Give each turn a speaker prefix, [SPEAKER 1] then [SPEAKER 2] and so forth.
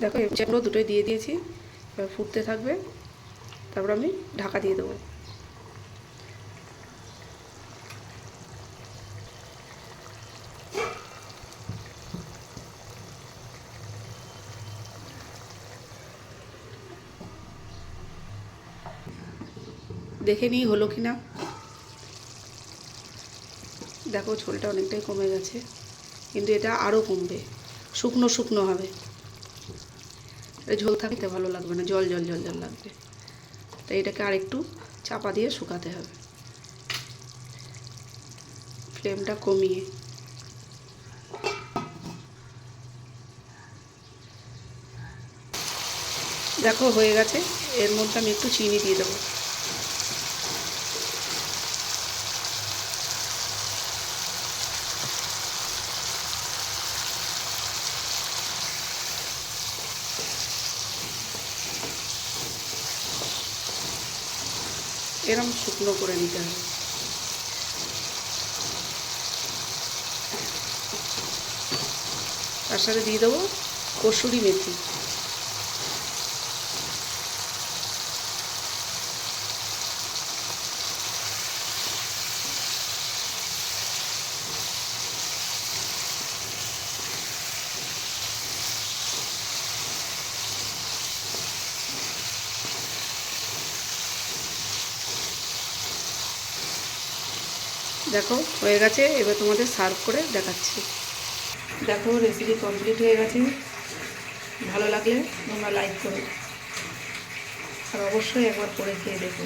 [SPEAKER 1] দেখো এগুলো দুটোই দিয়ে দিয়েছি, এবার ফুটতে থাকবে, তারপর আমি ঢাকা দিয়ে দেবো। দেখে নিই হলো কি না। দেখো ঝোলটা অনেকটাই কমে গেছে, কিন্তু এটা আরও কমবে, শুকনো শুকনো হবে। ঝোল থাকতে ভালো লাগবে না, জল জল জল জল লাগবে। তাই এটাকে আরেকটু চাপা দিয়ে শুকাতে হবে, ফ্লেমটা কমিয়ে। দেখো হয়ে গেছে, এর মধ্যে আমি একটু চিনি দিয়ে দেবো। এরকম শুকনো করে নিতে হবে। তার সাথে দিয়ে দেবো কসুরি মেথি। দেখো হয়ে গেছে, এবার তোমাদের সার্ভ করে দেখাচ্ছি। দেখো রেসিপি কমপ্লিট হয়ে গেছে। ভালো লাগলে তোমরা লাইক করো, আর অবশ্যই একবার করে খেয়ে দেখো।